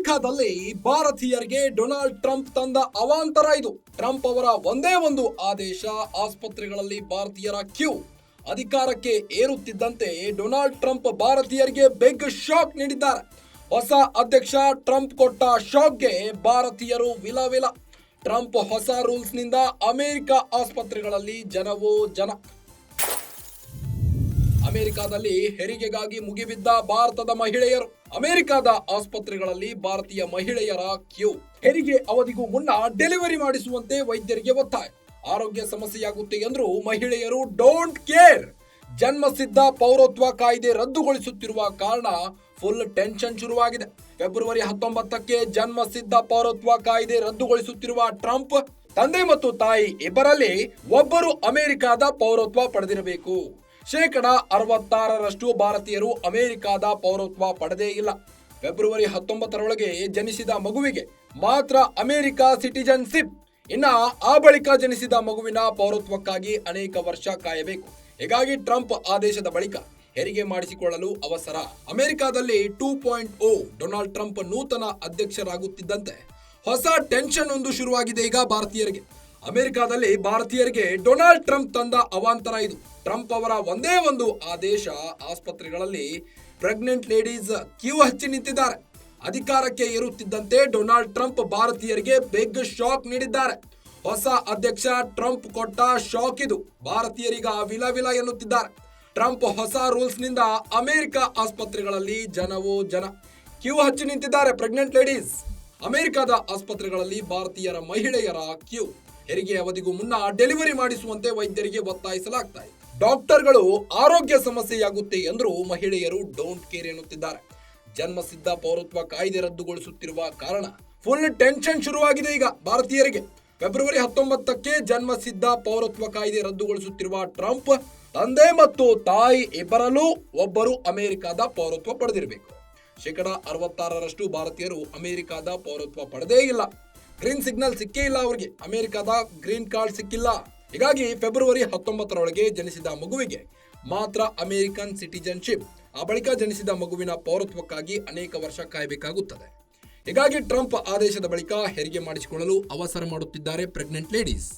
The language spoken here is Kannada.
ಅಮೆರಿಕದಲ್ಲಿ ಭಾರತೀಯರಿಗೆ ಡೊನಾಲ್ಡ್ ಟ್ರಂಪ್ ತಂದ ಅವಾಂತರ ಇದು. ಟ್ರಂಪ್ ಅವರ ಒಂದೇ ಒಂದು ಆದೇಶ, ಆಸ್ಪತ್ರೆಗಳಲ್ಲಿ ಭಾರತೀಯರ ಕ್ಯೂ. ಅಧಿಕಾರಕ್ಕೆ ಏರುತ್ತಿದ್ದಂತೆ ಡೊನಾಲ್ಡ್ ಟ್ರಂಪ್ ಭಾರತೀಯರಿಗೆ ಬಿಗ್ ಶಾಕ್ ನೀಡಿದ್ದಾರೆ. ಹೊಸ ಅಧ್ಯಕ್ಷ ಟ್ರಂಪ್ ಕೊಟ್ಟ ಶಾಕ್ಗೆ ಭಾರತೀಯರು ವಿಲವಿಲ. ಟ್ರಂಪ್ ಹೊಸ ರೂಲ್ಸ್ ನಿಂದ ಅಮೆರಿಕ ಆಸ್ಪತ್ರೆಗಳಲ್ಲಿ ಜನವೋ ಜನ. ಅಮೆರಿಕದಲ್ಲಿ ಹೆರಿಗೆಗಾಗಿ ಮುಗಿಬಿದ್ದ ಭಾರತದ ಮಹಿಳೆಯರು. ಅಮೆರಿಕದ ಆಸ್ಪತ್ರೆಗಳಲ್ಲಿ ಭಾರತೀಯ ಮಹಿಳೆಯರ ಕ್ಯೂ. ಹೆರಿಗೆ ಅವಧಿಗೂ ಮುನ್ನ ಡೆಲಿವರಿ ಮಾಡಿಸುವಂತೆ ವೈದ್ಯರಿಗೆ ಒತ್ತಾಯ. ಆರೋಗ್ಯ ಸಮಸ್ಯೆಯಾಗುತ್ತೆ ಎಂದ್ರು ಮಹಿಳೆಯರು ಡೋಂಟ್ ಕೇರ್. ಜನ್ಮಸಿದ್ಧ ಪೌರತ್ವ ಕಾಯ್ದೆ ರದ್ದುಗೊಳಿಸುತ್ತಿರುವ ಕಾರಣ ಫುಲ್ ಟೆನ್ಷನ್ ಶುರುವಾಗಿದೆ. ಫೆಬ್ರವರಿ 19ಕ್ಕೆ ಜನ್ಮಸಿದ್ಧ ಪೌರತ್ವ ಕಾಯ್ದೆ ರದ್ದುಗೊಳಿಸುತ್ತಿರುವ ಟ್ರಂಪ್, ತಂದೆ ಮತ್ತು ತಾಯಿ ಇಬ್ಬರಲ್ಲಿ ಒಬ್ಬರು ಅಮೆರಿಕದ ಪೌರತ್ವ ಪಡೆದಿರಬೇಕು. 66% ಭಾರತೀಯರು ಅಮೆರಿಕದ ಪೌರತ್ವ ಪಡೆದೇ ಇಲ್ಲ. ಫೆಬ್ರವರಿ 19ರೊಳಗೆ ಜನಿಸಿದ ಮಗುವಿಗೆ ಮಾತ್ರ ಅಮೆರಿಕ ಸಿಟಿಜನ್ಶಿಪ್. ಇನ್ನ ಆ ಬಳಿಕ ಜನಿಸಿದ ಮಗುವಿನ ಪೌರತ್ವಕ್ಕಾಗಿ ಅನೇಕ ವರ್ಷ ಕಾಯಬೇಕು. ಹೀಗಾಗಿ ಟ್ರಂಪ್ ಆದೇಶದ ಬಳಿಕ ಹೆರಿಗೆ ಮಾಡಿಸಿಕೊಳ್ಳಲು ಅವಸರ. ಅಮೆರಿಕದಲ್ಲಿ 2.0 ಡೊನಾಲ್ಡ್ ಟ್ರಂಪ್ ನೂತನ ಅಧ್ಯಕ್ಷರಾಗುತ್ತಿದ್ದಂತೆ ಹೊಸ ಟೆನ್ಷನ್ ಒಂದು ಶುರುವಾಗಿದೆ ಈಗ ಭಾರತೀಯರಿಗೆ. ಅಮೆರಿಕದಲ್ಲಿ ಭಾರತೀಯರಿಗೆ ಡೊನಾಲ್ಡ್ ಟ್ರಂಪ್ ತಂದ ಅವಾಂತರ ಇದು. ಟ್ರಂಪ್ ಅವರ ಒಂದೇ ಒಂದು ಆದೇಶ, ಆಸ್ಪತ್ರೆಗಳಲ್ಲಿ ಪ್ರೆಗ್ನೆಂಟ್ ಲೇಡೀಸ್ ಕ್ಯೂ ಹಚ್ಚಿ ನಿಂತಿದ್ದಾರೆ. ಅಧಿಕಾರಕ್ಕೆ ಏರುತ್ತಿದ್ದಂತೆ ಡೊನಾಲ್ಡ್ ಟ್ರಂಪ್ ಭಾರತೀಯರಿಗೆ ಬಿಗ್ ಶಾಕ್ ನೀಡಿದ್ದಾರೆ. ಹೊಸ ಅಧ್ಯಕ್ಷ ಟ್ರಂಪ್ ಕೊಟ್ಟ ಶಾಕ್ ಇದು. ಭಾರತೀಯರೀಗ ವಿಲವಿಲ ಎನ್ನುತ್ತಿದ್ದಾರೆ. ಟ್ರಂಪ್ ಹೊಸ ರೂಲ್ಸ್ ನಿಂದ ಅಮೆರಿಕ ಆಸ್ಪತ್ರೆಗಳಲ್ಲಿ ಜನವೋ ಜನ. ಕ್ಯೂ ಹಚ್ಚಿ ನಿಂತಿದ್ದಾರೆ ಪ್ರೆಗ್ನೆಂಟ್ ಲೇಡೀಸ್. ಅಮೆರಿಕದ ಆಸ್ಪತ್ರೆಗಳಲ್ಲಿ ಭಾರತೀಯರ ಮಹಿಳೆಯರ ಕ್ಯೂ. ಹೆರಿಗೆ ಅವಧಿಗೂ ಮುನ್ನ ಡೆಲಿವರಿ ಮಾಡಿಸುವಂತೆ ವೈದ್ಯರಿಗೆ ಒತ್ತಾಯಿಸಲಾಗ್ತಾ ಇದೆ. ಡಾಕ್ಟರ್ಗಳು ಆರೋಗ್ಯ ಸಮಸ್ಯೆಯಾಗುತ್ತೆ ಎಂದರೂ ಮಹಿಳೆಯರು ಡೋಂಟ್ ಕೇರ್ ಎನ್ನುತ್ತಿದ್ದಾರೆ. ಜನ್ಮಸಿದ್ಧ ಪೌರತ್ವ ಕಾಯ್ದೆ ರದ್ದುಗೊಳಿಸುತ್ತಿರುವ ಕಾರಣ ಫುಲ್ ಟೆನ್ಷನ್ ಶುರುವಾಗಿದೆ ಈಗ ಭಾರತೀಯರಿಗೆ. ಫೆಬ್ರವರಿ 19ಕ್ಕೆ ಜನ್ಮಸಿದ್ಧ ಪೌರತ್ವ ಕಾಯ್ದೆ ರದ್ದುಗೊಳಿಸುತ್ತಿರುವ ಟ್ರಂಪ್, ತಂದೆ ಮತ್ತು ತಾಯಿ ಇಬ್ಬರಲ್ಲೂ ಒಬ್ಬರು ಅಮೆರಿಕದ ಪೌರತ್ವ ಪಡೆದಿರಬೇಕು. 66% ಭಾರತೀಯರು ಅಮೆರಿಕದ ಪೌರತ್ವ ಪಡೆದೇ ಇಲ್ಲ. ಗ್ರೀನ್ ಸಿಗ್ನಲ್ ಸಿಕ್ಕೇ ಇಲ್ಲ ಅವರಿಗೆ. ಅಮೆರಿಕದ ಗ್ರೀನ್ ಕಾರ್ಡ್ ಸಿಕ್ಕಿಲ್ಲ. ಹೀಗಾಗಿ ಫೆಬ್ರವರಿ 19ರೊಳಗೆ ಜನಿಸಿದ ಮಗುವಿಗೆ ಮಾತ್ರ ಅಮೆರಿಕನ್ ಸಿಟಿಜನ್ಶಿಪ್. ಆ ಬಳಿಕ ಜನಿಸಿದ ಮಗುವಿನ ಪೌರತ್ವಕ್ಕಾಗಿ ಅನೇಕ ವರ್ಷ ಕಾಯಬೇಕಾಗುತ್ತದೆ. ಹೀಗಾಗಿ ಟ್ರಂಪ್ ಆದೇಶದ ಬಳಿಕ ಹೆರಿಗೆ ಮಾಡಿಸಿಕೊಳ್ಳಲು ಅವಸರ ಮಾಡುತ್ತಿದ್ದಾರೆ ಪ್ರೆಗ್ನೆಂಟ್ ಲೇಡೀಸ್.